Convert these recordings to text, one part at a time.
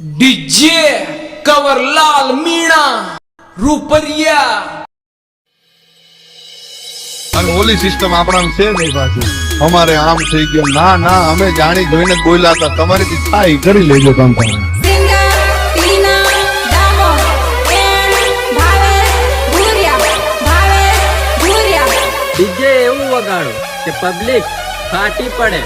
DJ Kanwarlal Meena रूपरिया ओली system अपना से नहीं पासी हमारे आम થઈ ગયો ના ના અમે જાણી જોઈને બોલ્યા હતા તમારી થાય કરી લેજો કામ તમે ડીજે એવું વગાડો કે પબ્લિક ફાટી પડે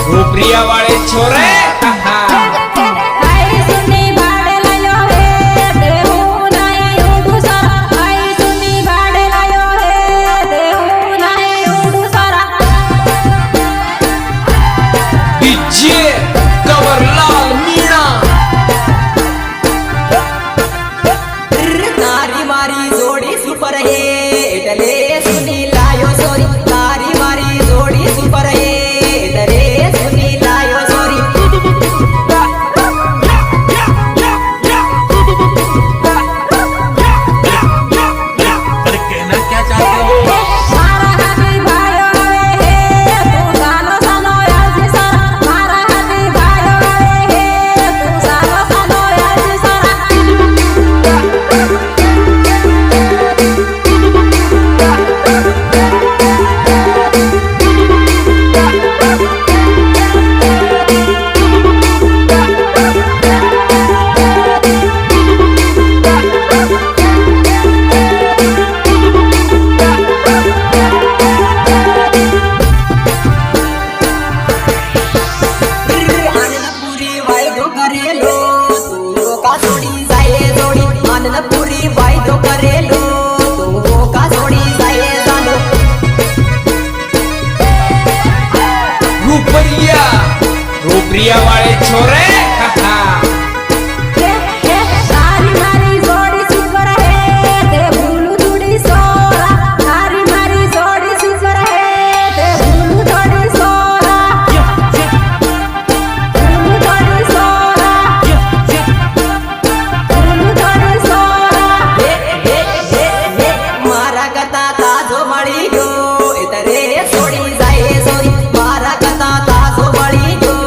रूपरिया वाले छोरे डीजे कंवरलाल मीणा तारी मारी जोड़ी सुपर है इटले सुनी लायो सोरी तारी मारी जोड़ी सुपर है इटले सुनी लायो सोरी पर कहना क्या चाहते हो मारा हाथी भायो है तू सानो सानो याद सारा मारा हाथी भायो है तू सानो सानो याद सारा आनंदपुरी वायदो करेलो तू का जोड़ी जाए जोड़ी आनंदपुरी वायदो करेलो तू का जोड़ी जाए जानो रूपरिया वाले छोरे तारी मारी जोड़ी सुपर है ते भूलू थोड़ी सोरा तारी मारी जोड़ी सुपर है ते भूलू थोड़ी सोरा भूलू थोड़ी सोरा भूलू थोड़ी सोरा मारा गता ताजो मળી ગયો इतरे छोड़ी जाए सोरी मारा गता ताजो मળી ગયો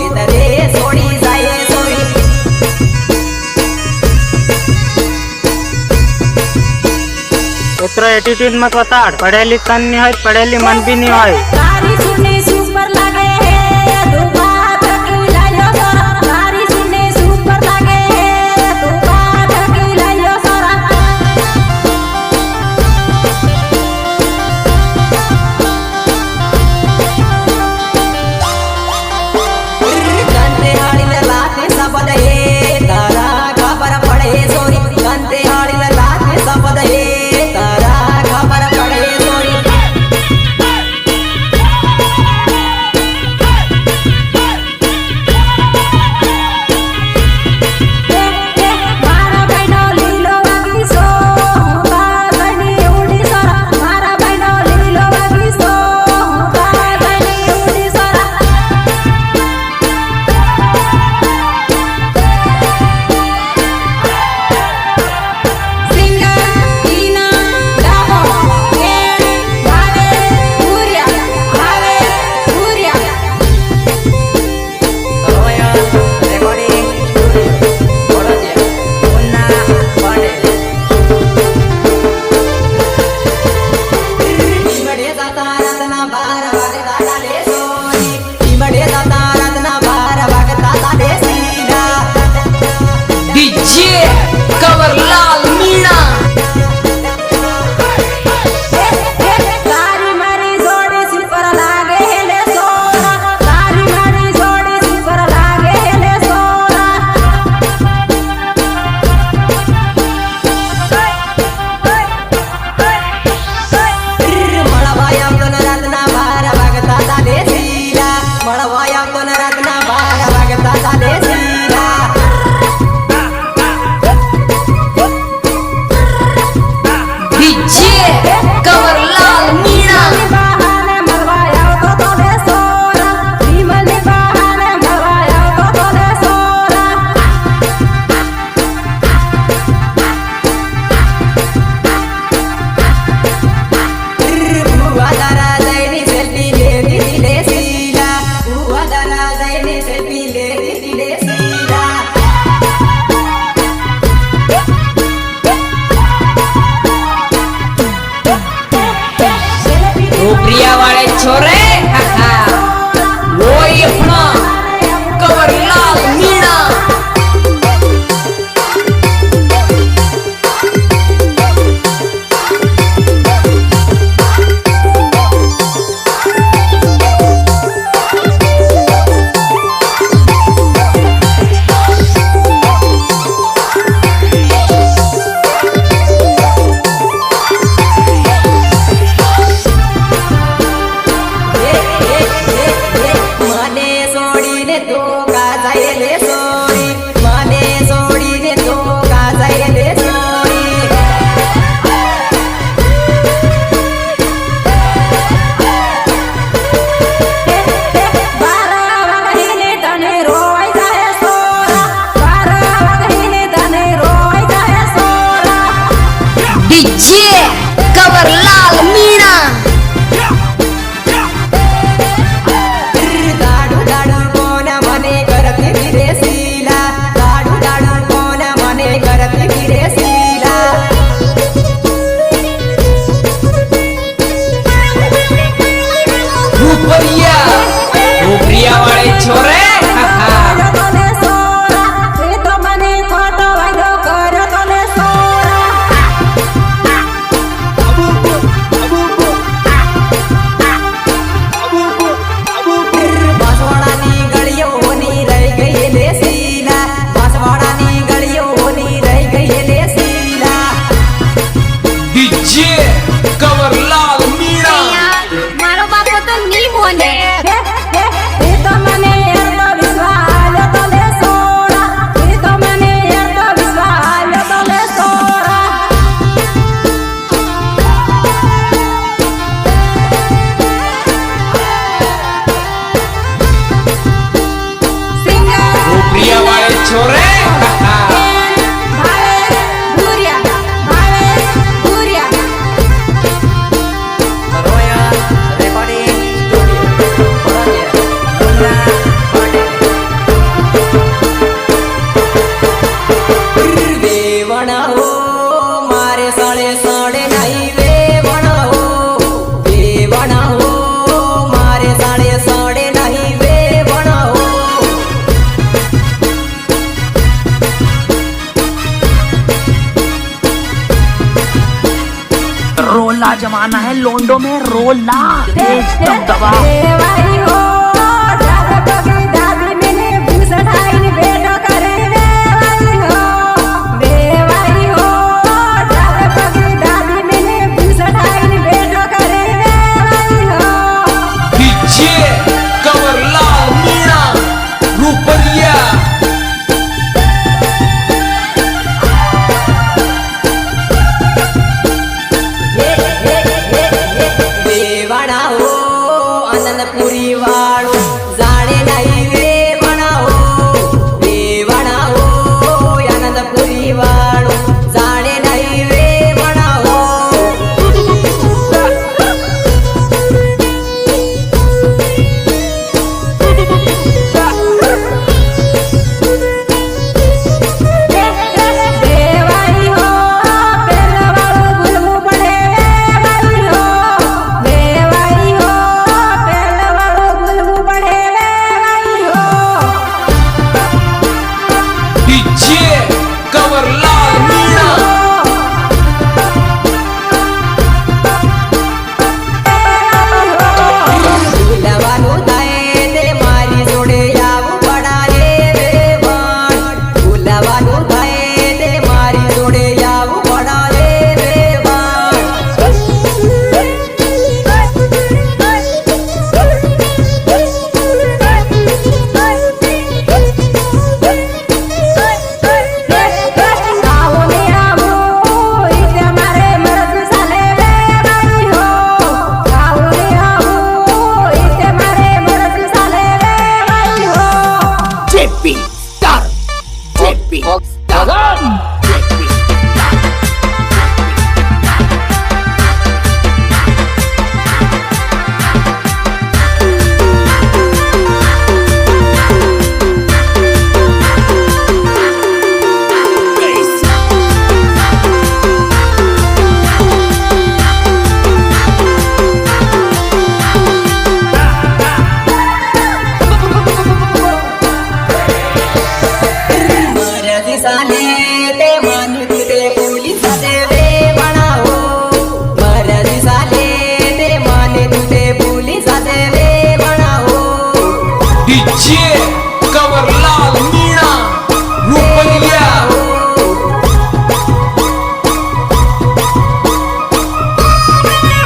इतरे छोड़ी जाए सोरी उतरो एटीट्यूड मत बताड़ पढ़ेली तन नहीं है पढ़ेली मन भी नहीं है तारी सुने सुपर लगे है तू बात की लायो सोरा तारी सुने सुपर लगे है तू बात की लायो सोरा गंते हाड़ी लाते सबद है तारा खबर पड़े सोरी गंते हाड़ी लाते सबद है तारा खबर पड़े सोरी સોરા ચાલે સીરા ડીજે કવરલાલ મીણા બહાને મળવા આવતો તો લે સોરા વિમલની બહાને મળવા આવતો તો લે સોરા ભુવા તારા જઈની સેલ્ફી લે દીધી લે સીલા ભુવા તારા જઈની સેલ્ફી લે દીધી લે સીલા રૂપિયા વાળે છોરે ઓય આપણા કવરલાલ મીણા મને છોડીને તો કાજાય લે સોરી મને છોડીને તો કાજાય લે સોરી બારા વાગીને તને રોઈ જાય સોરા બારા વાગીને તને રોઈ જાય સોરા ડીજે કવરલાલ મીણા દાડુ દાડુ કોના મને કરતી ફિરે સીલા દાડુ દાડુ કોના મને કરતી ફિરે સીલા રૂપરિયા રૂપરિયા વાળે છોરે કર્યો તો લે સોરા એ તો મને ખોટો વાયદો કર્યો તો લે સોરા બાંસવાડાની ગળીઓની રહી ગઈ લે સીલા બાંસવાડાની ગળીઓની રહી ગઈ લે સીલા ડીજે કવરલાલ મીણા મારો બાપો તો ની બોલે એ તો મને એનો વિશ્વાસ તો લે સોરા એ તો મને એનો વિશ્વાસ તો લે સોરા સિંગર રૂપરિયા વાળે છોરે ભાવે ભૂરિયા ભાવે ભૂરિયા રોયા રેકોર્ડિંગ વેવણા હો મારે સળે સળે નહીં વેવણા હો વેવણા હો મારે સળે સળે નહીં વેવણા હો रोला जमाना है लोंडो में रोला तेज दबदबा વેવાઈ હો જારે પગી દાદી મેને ભૂસડાઈને બેઠો કરે વેવાઈ હો જારે પગી દાદી મેને ભૂસડાઈને બેઠો કરે વેવાઈ હો ડીજે કવરલાલ મીણા રૂપરિયા વેવાણા હો આનંદપુરી વા JP star JP star JP DJ Kanwarlal Meena रुपया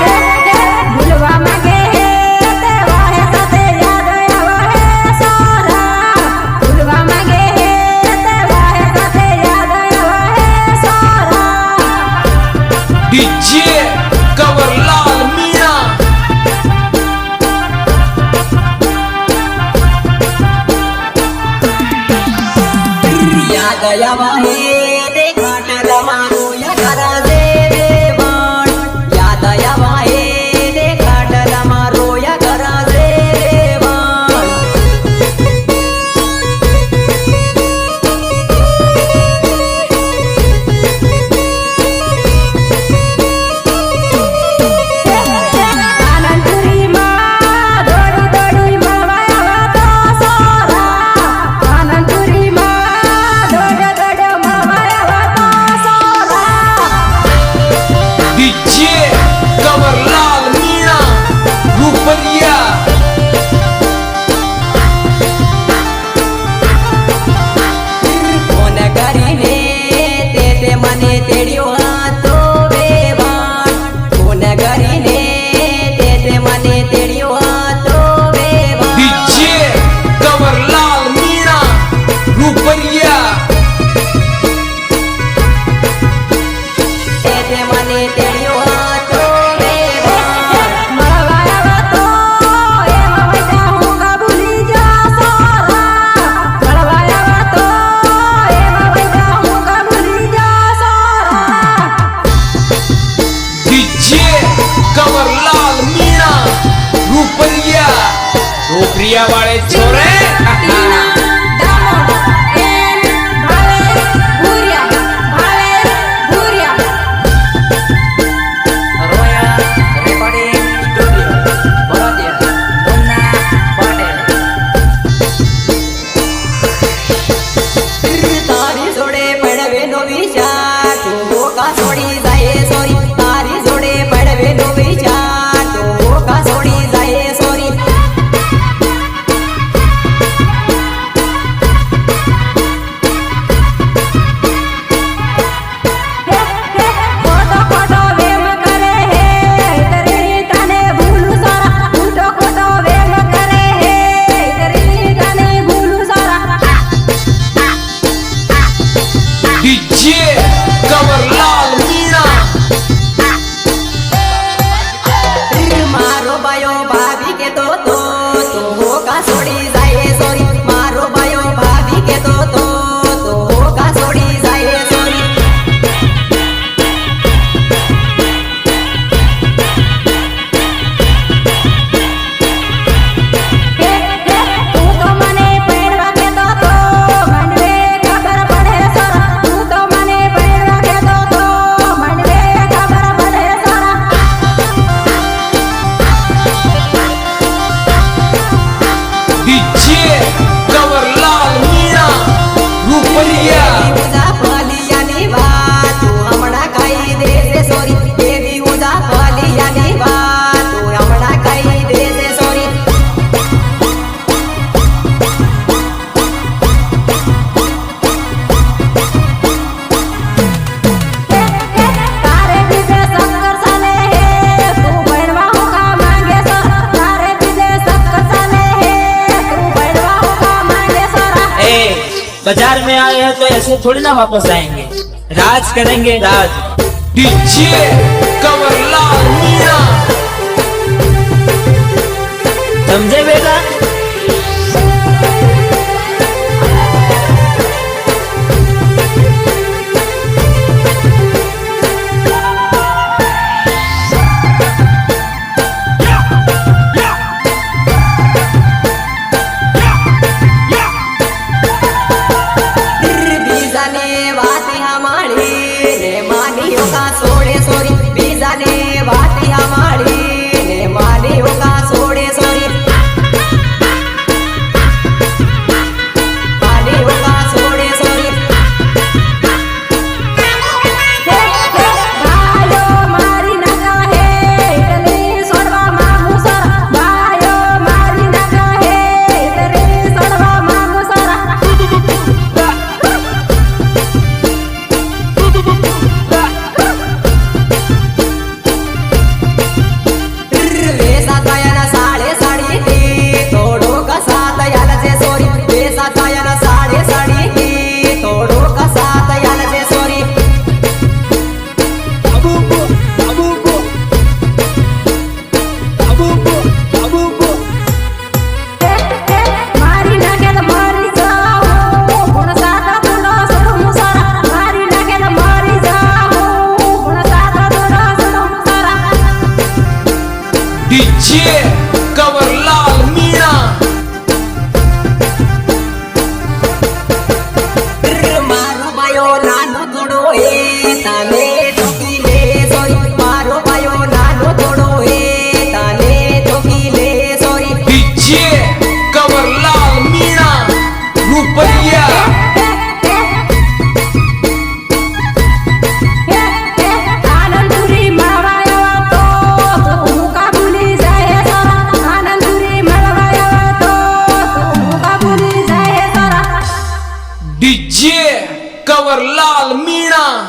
भूलवा मागे ते वाहे साथे याद आवा है सारा भूलवा मागे ते वाहे साथे याद आवा है सारा डीजे कंवरलाल मीणा याद आवा है ते घाटला मारो या करा देवान याद आवा है ते घाटला मारो या करा देवान आनंदपुरी माँ दौड़ी दौड़ी मवाया तो सारा आनंदपुरी माँ दौड़ दौड़ मवाया तो सारा डीजे कंवरलाल मीणा रुपया फोन કરીને તે મને તેડ્યો હતો વેવાણ ફોન કરીને તે મને તેડ્યો હતો વેવાણ डीजे कंवरलाल मीणा रुपया તે મને તેડ્યો હતો વેવાણ मवाया तो ये मवाया हूँ का भूली जा सारा मवाया तो ये मवाया हूँ का भूली जा सारा डीजे कंवरलाल मीणा रुपया रुपया वाले छोरे રોયા રેકોર્ડિંગ સ્ટુડિયો બરોડિયા મુન્ના પટેલ તારી જોડે પડવે નો વિચાર તું મોકા છોડી જાય સોરી તારી જોડે પડવે નો વિચાર તું મોકા છોડી જાય સોરી खोटो खोटो वेम करे है तेरी तने भूलू सारा खोटो खोटो वेम करे है तेरी तने भूलू सारा डीजे कंवरलाल मीणा મારો બાયો ભાભી કેતો તો તું હોકા છોડી જાય સોરી મારો બાયો ભાભી કેતો તો તું હોકા છોડી જાય સોરી तू तो मने पेड़वा के तो मनवे खबर पड़े सारा तू तो मने पेड़वा के तो मनवे खबर पड़े सारा डीजे कंवरलाल मीणा रुपया ઉજા ફલિયાની વાત તું હમણાં કહી દેજે સોરી એવી ઉજા ફલિયાની વાત તું હમણાં કહી દેજે સોરી तारे बीजे शक्कर साले है तू बनवा होगा मांगे सर तारे बीजे शक्कर साले है तू बनवा होगा मांगे सर बाजार में आए हैं तो ऐसे थोड़ी ना वापस आएंगे राज करेंगे राज डीजे कंवरलाल मीणा समझे बेटा